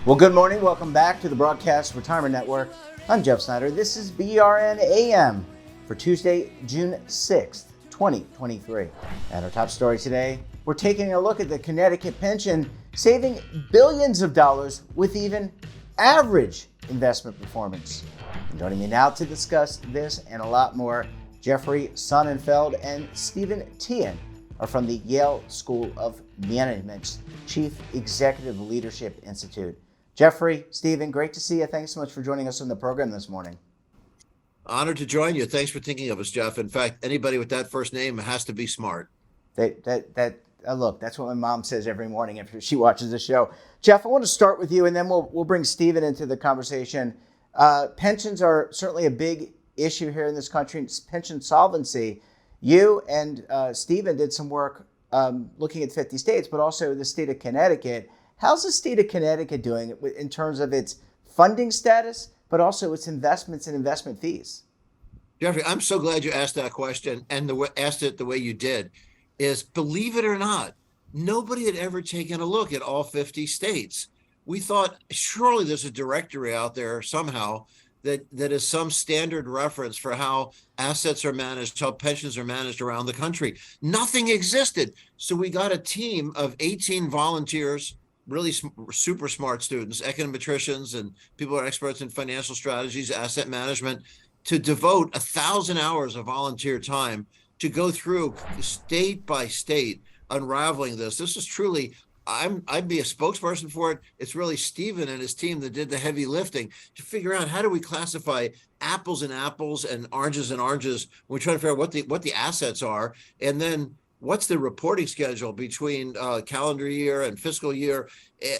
Well, good morning. Welcome back to the Broadcast Retirement Network. I'm Jeff Snyder. This is BRN AM for Tuesday, June 6th, 2023. And our top story today, we're taking a look at the Connecticut pension saving billions of dollars with even average investment performance. And joining me now to discuss this and a lot more, Jeffrey Sonnenfeld and Stephen Tian are from the Yale School of Management's Chief Executive Leadership Institute. Jeffrey, Stephen, great to see you. Thanks so much for joining us on the program this morning. Honored to join you. Thanks for thinking of us, Jeff. In fact, anybody with that first name has to be smart. Look, that's what my mom says every morning after she watches the show. Jeff, I want to start with you, and then we'll bring Stephen into the conversation. Pensions are certainly a big issue here in this country. It's pension solvency. You and Stephen did some work looking at 50 states, but also the state of Connecticut. How's the state of Connecticut doing in terms of its funding status, but also its investments and investment fees? Jeffrey, I'm so glad you asked that question and asked it the way you did. Is, believe it or not, nobody had ever taken a look at all 50 states. We thought surely there's a directory out there somehow that is some standard reference for how assets are managed, how pensions are managed around the country. Nothing existed. So we got a team of 18 volunteers, really super smart students, econometricians, and people who are experts in financial strategies, asset management, to devote 1,000 hours of volunteer time to go through state by state unraveling this. This is truly, I'd be a spokesperson for it. It's really Stephen and his team that did the heavy lifting to figure out how do we classify apples and oranges and oranges when we try to figure out what the assets are, and then what's the reporting schedule between calendar year and fiscal year,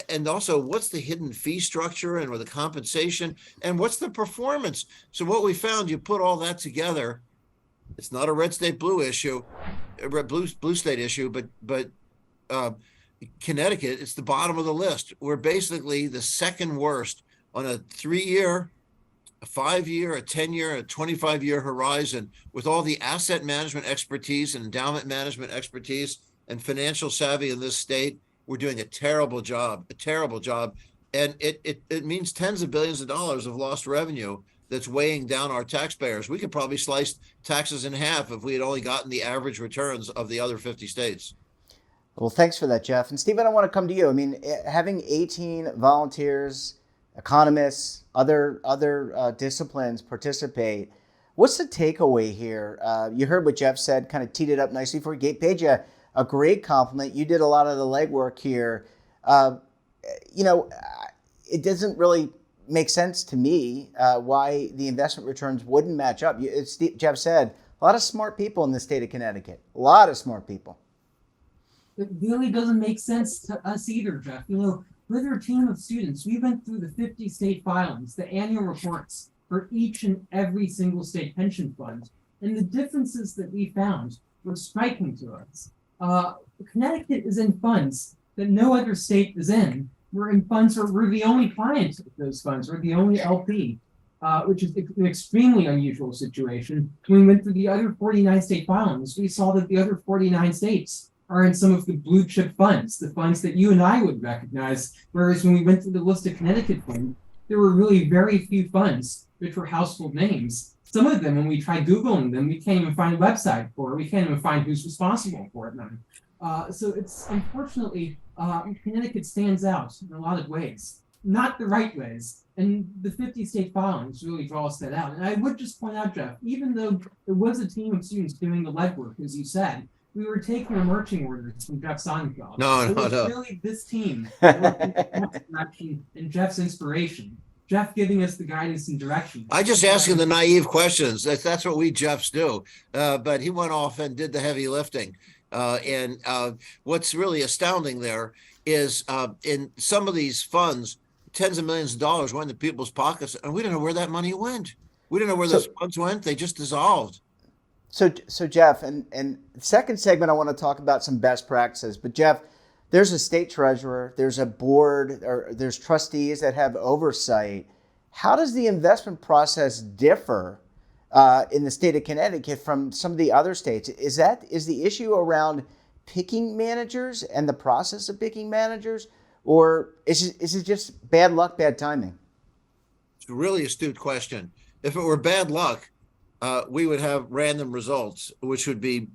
and also what's the hidden fee structure and or the compensation, and what's the performance. So what we found, you put all that together, it's not a red state blue issue, a blue state issue, but Connecticut, it's the bottom of the list. We're basically the second worst on a 3-year, a 5-year, a 10-year, a 25-year horizon, with all the asset management expertise and endowment management expertise and financial savvy in this state. We're doing a terrible job. And it means tens of billions of dollars of lost revenue that's weighing down our taxpayers. We could probably slice taxes in half if we had only gotten the average returns of the other 50 states. Well, thanks for that, Jeff. And Stephen, I want to come to you. I mean, having 18 volunteers, economists, other disciplines participate, what's the takeaway here? You heard what Jeff said, kind of teed it up nicely for you, paid you a great compliment. You did a lot of the legwork here. It doesn't really make sense to me why the investment returns wouldn't match up. Jeff said, a lot of smart people in the state of Connecticut, a lot of smart people. It really doesn't make sense to us either, Jeff. With our team of students, we went through the 50 state filings, the annual reports for each and every single state pension fund. And the differences that we found were striking to us. Connecticut is in funds that no other state is in. We're in funds where we're the only client of those funds. We're the only LP, which is an extremely unusual situation. When we went through the other 49 state filings, we saw that the other 49 states are in some of the blue chip funds, the funds that you and I would recognize. Whereas when we went through the list of Connecticut funds, there were really very few funds which were household names. Some of them, when we tried Googling them, we can't even find a website for it. We can't even find who's responsible for it now. So it's unfortunately, Connecticut stands out in a lot of ways, not the right ways. And the 50 state filings really draw us that out. And I would just point out, Jeff, even though there was a team of students doing the legwork, as you said, we were taking our marching orders from Jeff Sonnenfeld. It was really this team and Jeff's inspiration. Jeff giving us the guidance and direction. I just ask him the naive questions. That's what we Jeffs do. But he went off and did the heavy lifting. And what's really astounding there is in some of these funds, tens of millions of dollars went into people's pockets, and we don't know where that money went. We don't know where those funds went. They just dissolved. So Jeff, and second segment, I want to talk about some best practices. But Jeff, there's a state treasurer, there's a board, or there's trustees that have oversight. How does the investment process differ in the state of Connecticut from some of the other states? Is the issue around picking managers and the process of picking managers, or is it just bad luck, bad timing? It's a really astute question. If it were bad luck, we would have random results, which would be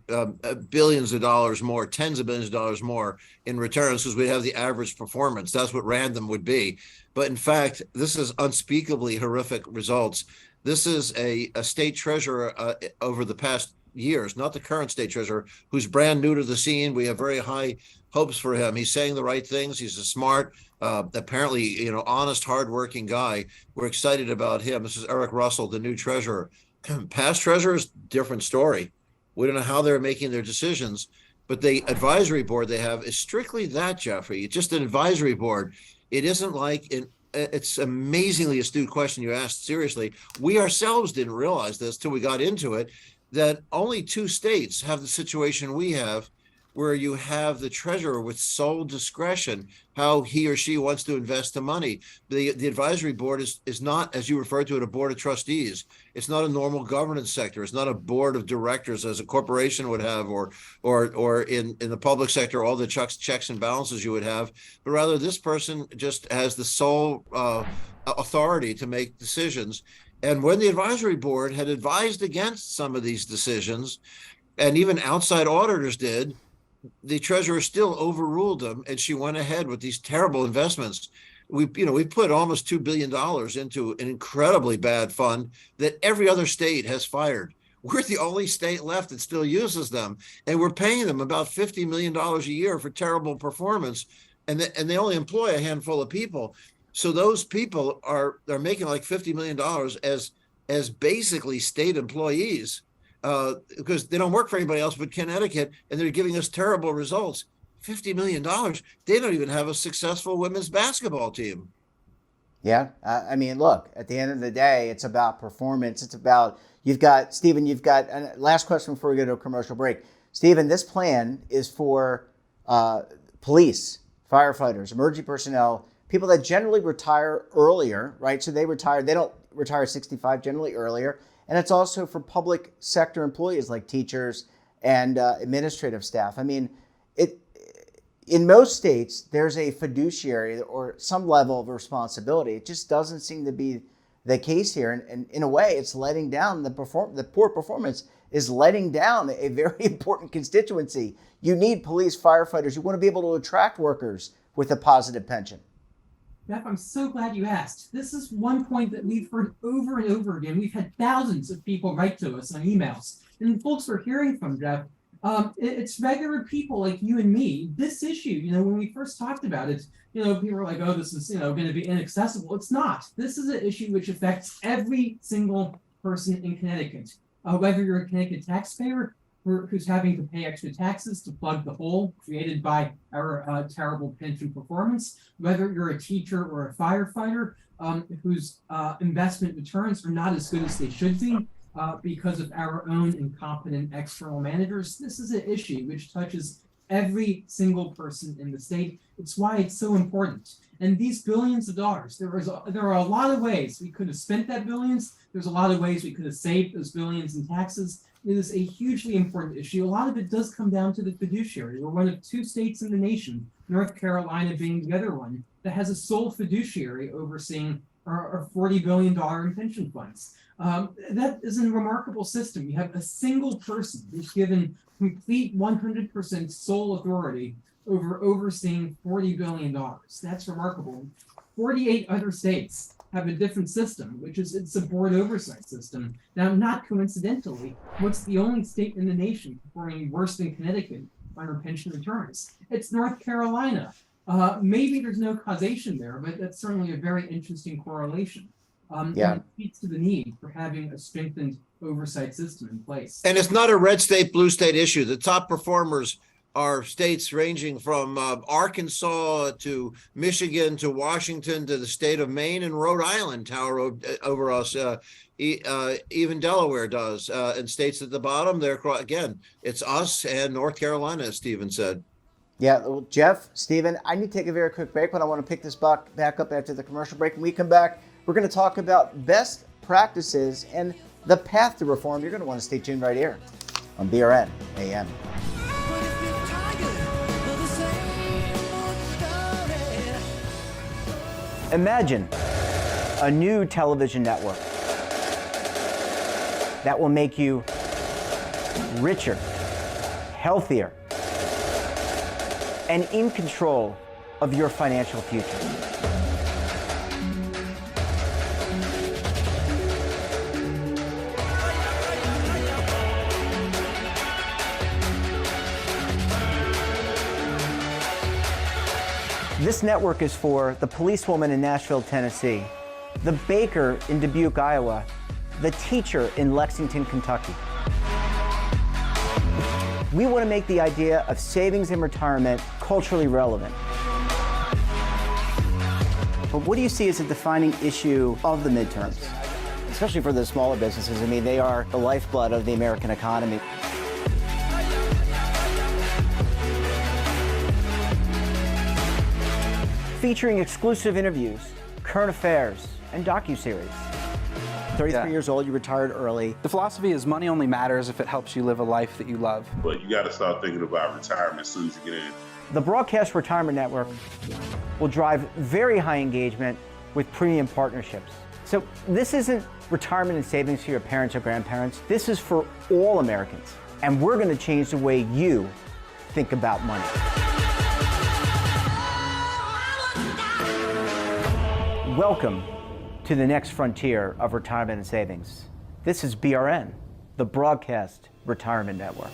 billions of dollars more, tens of billions of dollars more in returns, because we'd have the average performance. That's what random would be. But in fact, this is unspeakably horrific results. This is a state treasurer over the past years, not the current state treasurer, who's brand new to the scene. We have very high hopes for him. He's saying the right things. He's a smart, apparently, honest, hardworking guy. We're excited about him. This is Eric Russell, the new treasurer. Past treasurers, different story. We don't know how they're making their decisions, but the advisory board they have is strictly that, Jeffrey. It's just an advisory board. It isn't like it's amazingly astute question you asked. Seriously, we ourselves didn't realize this till we got into it, that only 2 states have the situation we have, where you have the treasurer with sole discretion how he or she wants to invest the money. The advisory board is not, as you referred to it, a board of trustees. It's not a normal governance sector. It's not a board of directors as a corporation would have, or in the public sector, all the checks and balances you would have. But rather, this person just has the sole authority to make decisions. And when the advisory board had advised against some of these decisions, and even outside auditors did, the treasurer still overruled them, and she went ahead with these terrible investments. We put almost $2 billion into an incredibly bad fund that every other state has fired. We're the only state left that still uses them, and we're paying them about $50 million a year for terrible performance, and they only employ a handful of people. So those people they're making like $50 million as basically state employees. Because they don't work for anybody else but Connecticut, and they're giving us terrible results. $50 million. They don't even have a successful women's basketball team. Yeah. I mean, look, at the end of the day, it's about performance. It's about, Stephen, last question before we go to a commercial break. Stephen, this plan is for police, firefighters, emergency personnel, people that generally retire earlier, right? So they don't retire at 65, generally earlier. And it's also for public sector employees like teachers and administrative staff. I mean, in most states, there's a fiduciary or some level of responsibility. It just doesn't seem to be the case here. And in a way, it's letting down the poor performance is letting down a very important constituency. You need police, firefighters. You want to be able to attract workers with a positive pension. Jeff, I'm so glad you asked. This is one point that we've heard over and over again. We've had thousands of people write to us on emails. And folks we're hearing from, Jeff, it's regular people like you and me. This issue, when we first talked about it, people were like, oh, this is, going to be inaccessible. It's not. This is an issue which affects every single person in Connecticut. Whether you're a Connecticut taxpayer who's having to pay extra taxes to plug the hole created by our terrible pension performance, whether you're a teacher or a firefighter whose investment returns are not as good as they should be because of our own incompetent external managers. This is an issue which touches every single person in the state. It's why it's so important. And these billions of dollars, there are a lot of ways we could have spent that billions. There's a lot of ways we could have saved those billions in taxes. It is a hugely important issue. A lot of it does come down to the fiduciary. We're one of 2 states in the nation, North Carolina being the other one, that has a sole fiduciary overseeing our $40 billion in pension funds. That is a remarkable system. You have a single person who's given complete 100% sole authority over overseeing $40 billion. That's remarkable. 48 other states have a different system, which is it's a board oversight system. Now, not coincidentally, what's the only state in the nation performing worse than Connecticut on our pension returns? It's North Carolina. Maybe there's no causation there, but that's certainly a very interesting correlation. And it speaks to the need for having a strengthened oversight system in place. And it's not a red state, blue state issue. The top performers are states ranging from Arkansas to Michigan to Washington to the state of Maine and Rhode Island tower over us. Even Delaware does. And states at the bottom, again, it's us and North Carolina, as Stephen said. Yeah, well, Jeff, Stephen, I need to take a very quick break, but I want to pick this back up after the commercial break. When we come back, we're going to talk about best practices and the path to reform. You're going to want to stay tuned right here on BRN AM. Imagine a new television network that will make you richer, healthier, and in control of your financial future. This network is for the policewoman in Nashville, Tennessee, the baker in Dubuque, Iowa, the teacher in Lexington, Kentucky. We want to make the idea of savings and retirement culturally relevant. But what do you see as a defining issue of the midterms, especially for the smaller businesses? I mean, they are the lifeblood of the American economy. Featuring exclusive interviews, current affairs, and docuseries. 33 years old, you retired early. The philosophy is money only matters if it helps you live a life that you love. But you got to start thinking about retirement as soon as you get in. The Broadcast Retirement Network will drive very high engagement with premium partnerships. So this isn't retirement and savings for your parents or grandparents. This is for all Americans. And we're going to change the way you think about money. Welcome to the next frontier of retirement and savings. This is BRN, the Broadcast Retirement Network.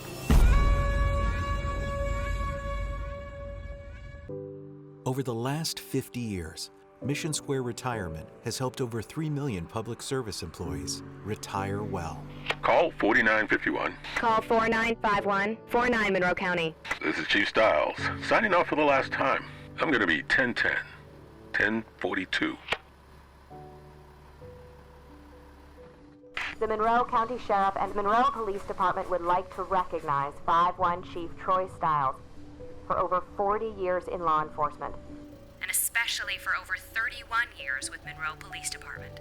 Over the last 50 years, Mission Square Retirement has helped over 3 million public service employees retire well. Call 4951. Call 4951, 49 Monroe County. This is Chief Stiles, signing off for the last time. I'm going to be 1010, 1042. The Monroe County Sheriff and Monroe Police Department would like to recognize 5-1 Chief Troy Stiles for over 40 years in law enforcement. And especially for over 31 years with Monroe Police Department.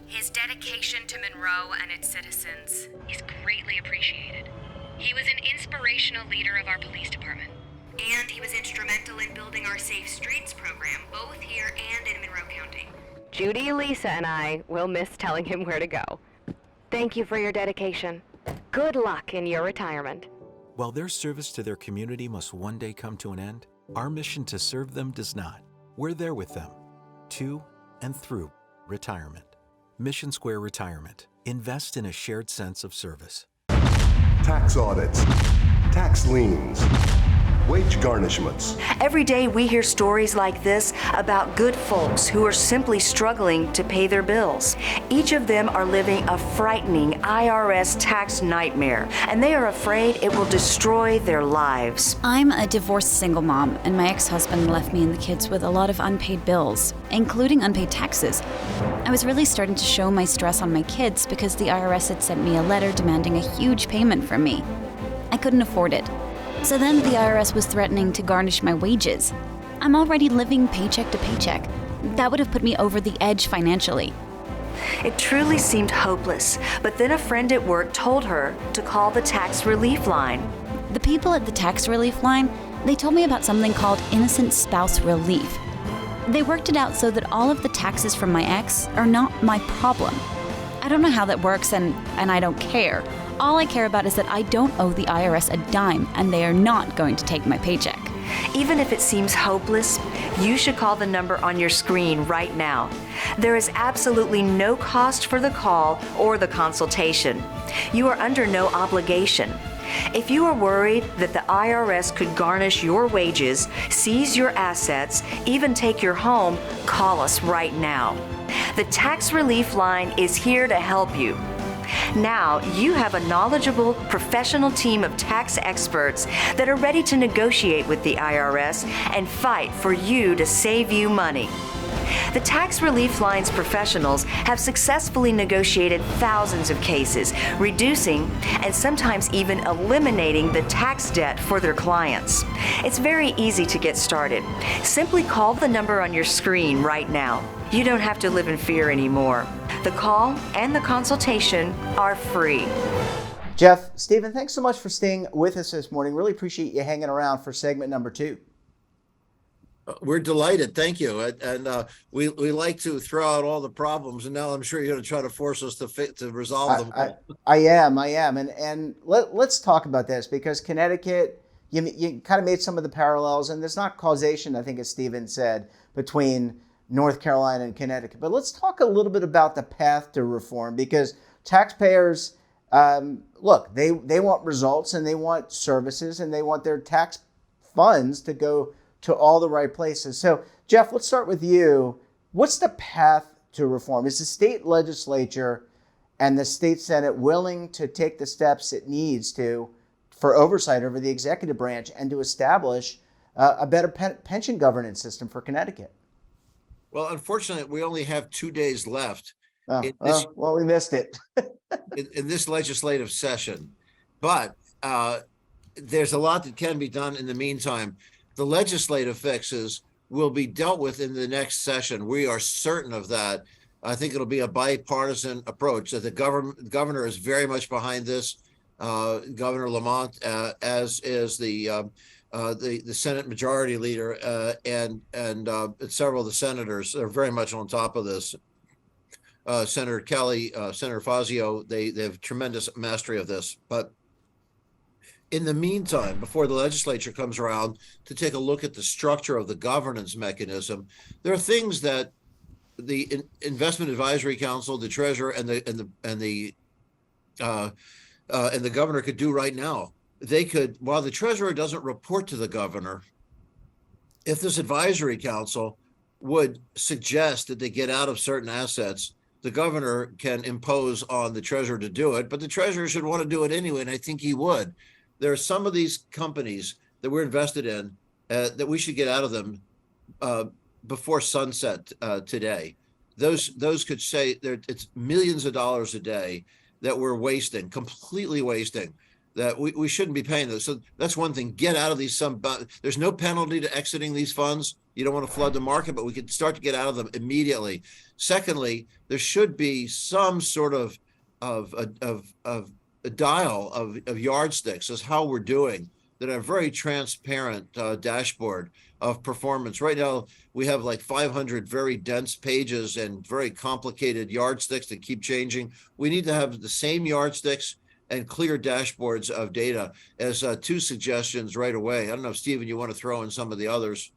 His dedication to Monroe and its citizens is greatly appreciated. He was an inspirational leader of our police department. And he was instrumental in building our Safe Streets program, both here and in Monroe County. Judy, Lisa, and I will miss telling him where to go. Thank you for your dedication. Good luck in your retirement. While their service to their community must one day come to an end, our mission to serve them does not. We're there with them, to and through retirement. Mission Square Retirement. Invest in a shared sense of service. Tax audits, tax liens, wage garnishments. Every day we hear stories like this about good folks who are simply struggling to pay their bills. Each of them are living a frightening IRS tax nightmare, and they are afraid it will destroy their lives. I'm a divorced single mom, and my ex-husband left me and the kids with a lot of unpaid bills, including unpaid taxes. I was really starting to show my stress on my kids because the IRS had sent me a letter demanding a huge payment from me. I couldn't afford it. So then the IRS was threatening to garnish my wages. I'm already living paycheck to paycheck. That would have put me over the edge financially. It truly seemed hopeless, but then a friend at work told her to call the tax relief line. The people at the tax relief line, they told me about something called innocent spouse relief. They worked it out so that all of the taxes from my ex are not my problem. I don't know how that works, and I don't care. All I care about is that I don't owe the IRS a dime, and they are not going to take my paycheck. Even if it seems hopeless, you should call the number on your screen right now. There is absolutely no cost for the call or the consultation. You are under no obligation. If you are worried that the IRS could garnish your wages, seize your assets, even take your home, call us right now. The Tax Relief Line is here to help you. Now you have a knowledgeable, professional team of tax experts that are ready to negotiate with the IRS and fight for you to save you money. The Tax Relief Line's professionals have successfully negotiated thousands of cases, reducing and sometimes even eliminating the tax debt for their clients. It's very easy to get started. Simply call the number on your screen right now. You don't have to live in fear anymore. The call and the consultation are free. Jeff, Stephen, thanks so much for staying with us this morning. Really appreciate you hanging around for segment number 2. We're delighted. Thank you. And we like to throw out all the problems, and now I'm sure you're going to try to force us to resolve them. I am. And let's talk about this, because Connecticut, you kind of made some of the parallels, and there's not causation, I think, as Stephen said, between North Carolina and Connecticut. But let's talk a little bit about the path to reform, because taxpayers, look, they want results, and they want services, and they want their tax funds to go to all the right places. So, Jeff, let's start with you. What's the path to reform? Is the state legislature and the state Senate willing to take the steps it needs to for oversight over the executive branch and to establish a better pension governance system for Connecticut? Well, unfortunately, we only have 2 days left. Well, we missed it. in this legislative session. But there's a lot that can be done in the meantime. The legislative fixes will be dealt with in the next session. We are certain of that. I think it'll be a bipartisan approach. That the governor is very much behind this. Governor Lamont, as is the Senate Majority Leader, and several of the senators are very much on top of this. Senator Kelly, Senator Fazio, they have tremendous mastery of this. But in the meantime, before the legislature comes around to take a look at the structure of the governance mechanism, there are things that the Investment Advisory Council, the Treasurer, and the governor could do right now. They could, while the Treasurer doesn't report to the governor, if this advisory council would suggest that they get out of certain assets, the governor can impose on the Treasurer to do it, but the Treasurer should want to do it anyway, and I think he would. There are some of these companies that we're invested in that we should get out of them before sunset today. Those could say it's millions of dollars a day that we're wasting, completely wasting, that we shouldn't be paying those. So that's one thing. Get out of these. There's no penalty to exiting these funds. You don't want to flood the market, but we could start to get out of them immediately. Secondly, there should be some sort of a dial of yardsticks as how we're doing, that are a very transparent dashboard of performance. Right now, we have like 500 very dense pages and very complicated yardsticks that keep changing. We need to have the same yardsticks and clear dashboards of data as 2 suggestions right away. I don't know if, Stephen, you want to throw in some of the others.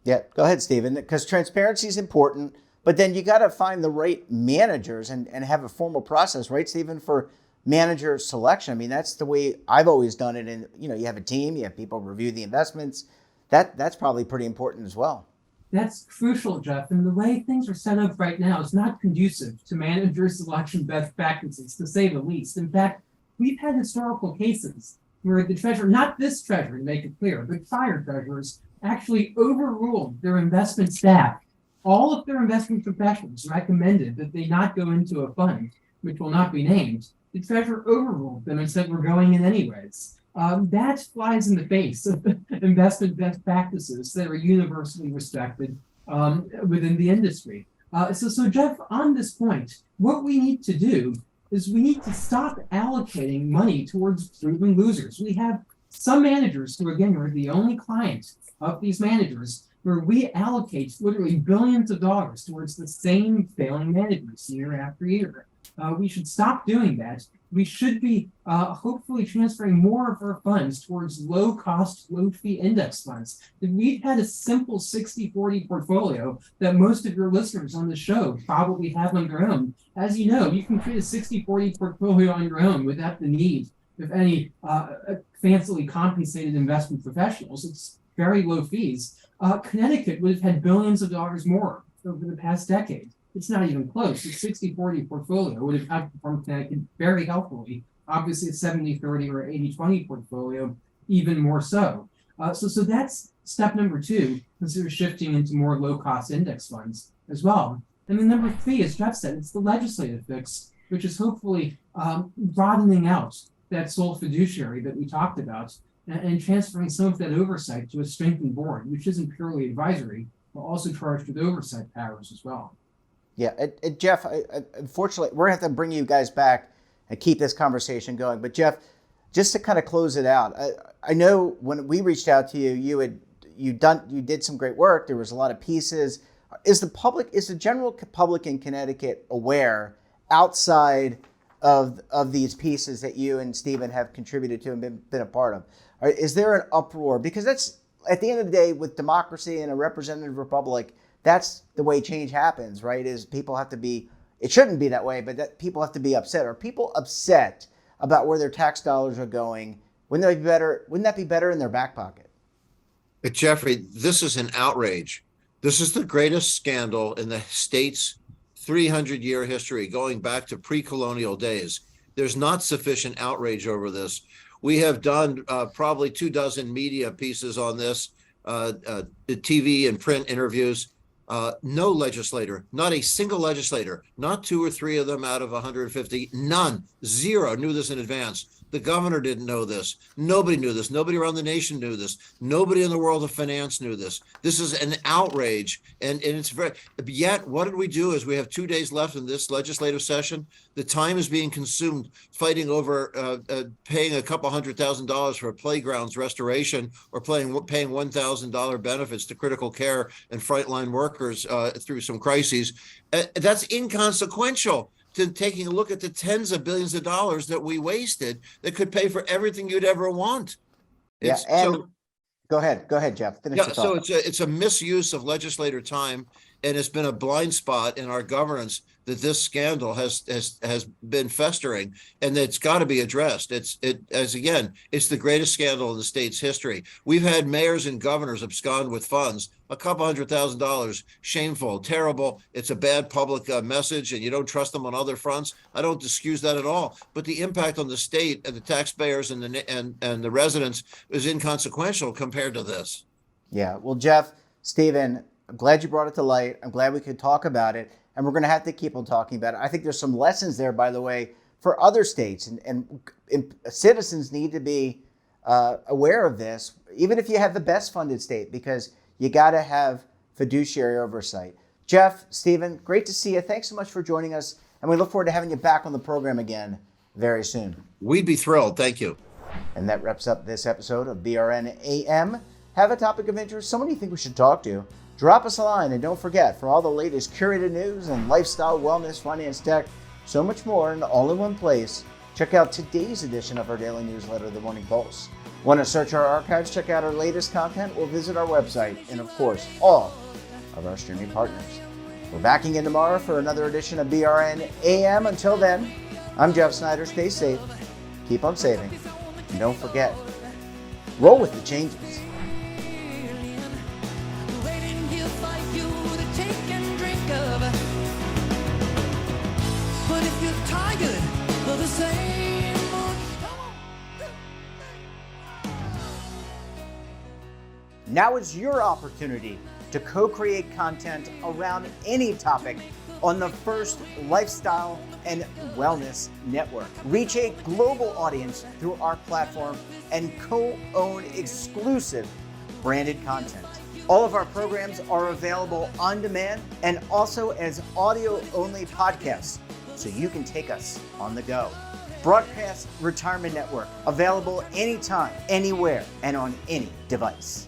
Yeah, go ahead, Stephen, because transparency is important, but then you got to find the right managers and have a formal process, right, Stephen, for manager selection. I mean, that's the way I've always done it. And, you have a team, you have people review the investments. That's probably pretty important as well. That's crucial, Jeff. And the way things are set up right now is not conducive to manager selection best practices, to say the least. In fact, we've had historical cases where the treasurer, not this treasurer, to make it clear, but prior treasurers actually overruled their investment staff. All of their investment professionals recommended that they not go into a fund, which will not be named. The treasurer overruled them and said, we're going in anyways. That flies in the face of investment best practices that are universally respected within the industry. So Jeff, on this point, what we need to do is we need to stop allocating money towards proven losers. We have some managers who, again, are the only client of these managers, where we allocate literally billions of dollars towards the same failing managers year after year. We should stop doing that. We should be hopefully transferring more of our funds towards low-cost, low-fee index funds. If we've had a simple 60-40 portfolio that most of your listeners on the show probably have on their own. As you know, you can create a 60-40 portfolio on your own without the need of any fancily compensated investment professionals. It's very low fees. Connecticut would have had billions of dollars more over the past decade. It's not even close. The 60-40 portfolio would have outperformed Connecticut very healthily. Obviously, a 70-30 or 80-20 portfolio, even more so. So that's step number 2, consider shifting into more low-cost index funds as well. And then number 3, as Jeff said, it's the legislative fix, which is hopefully broadening out that sole fiduciary that we talked about and transferring some of that oversight to a strengthened board, which isn't purely advisory, but also charged with oversight powers as well. Yeah, Jeff, unfortunately, we're going to have to bring you guys back and keep this conversation going. But Jeff, just to kind of close it out, I know when we reached out to you, you did some great work. There was a lot of pieces. Is the general public in Connecticut aware outside of these pieces that you and Stephen have contributed to and been a part of? Is there an uproar? Because that's, at the end of the day, with democracy and a representative republic, that's the way change happens, right? Is people have to be, it shouldn't be that way, but that people have to be upset. Are people upset about where their tax dollars are going? Wouldn't that be better in their back pocket? But Jeffrey, this is an outrage. This is the greatest scandal in the state's 300-year history, going back to pre-colonial days. There's not sufficient outrage over this. We have done probably 24 media pieces on this, TV and print interviews. No legislator, not a single legislator, not 2 or 3 of them out of 150, none, 0 knew this in advance. The governor didn't know this. Nobody knew this. Nobody around the nation knew this. Nobody in the world of finance knew this. This is an outrage. And it's yet what did we do is we have 2 days left in this legislative session. The time is being consumed fighting over paying a couple $100,000 for playgrounds restoration or paying $1,000 benefits to critical care and frontline workers through some crises. That's inconsequential to taking a look at the tens of billions of dollars that we wasted that could pay for everything you'd ever want. Go ahead, Jeff. Finish your thought. So it's a misuse of legislator time, and it's been a blind spot in our governance that this scandal has been festering, and it's got to be addressed. It's the greatest scandal in the state's history. We've had mayors and governors abscond with funds, a couple $100,000, shameful, terrible. It's a bad public message, and you don't trust them on other fronts. I don't excuse that at all. But the impact on the state and the taxpayers and the residents is inconsequential compared to this. Yeah. Well, Jeff, Stephen, I'm glad you brought it to light. I'm glad we could talk about it. And we're going to have to keep on talking about it. I think there's some lessons there, by the way, for other states. And citizens need to be aware of this, even if you have the best funded state, because you got to have fiduciary oversight. Jeff, Stephen, great to see you. Thanks so much for joining us. And we look forward to having you back on the program again very soon. We'd be thrilled. Thank you. And that wraps up this episode of BRN AM. Have a topic of interest, someone you think we should talk to? Drop us a line, and don't forget, for all the latest curated news and lifestyle, wellness, finance, tech, so much more, and all in one place, check out today's edition of our daily newsletter, The Morning Pulse. Want to search our archives, check out our latest content, or visit our website, and of course, all of our streaming partners. We're back again tomorrow for another edition of BRN AM. Until then, I'm Jeff Snyder. Stay safe, keep on saving, and don't forget, roll with the changes. Now is your opportunity to co-create content around any topic on the first lifestyle and wellness network. Reach a global audience through our platform and co-own exclusive branded content. All of our programs are available on demand and also as audio-only podcasts, so you can take us on the go. Broadcast Retirement Network, available anytime, anywhere, and on any device.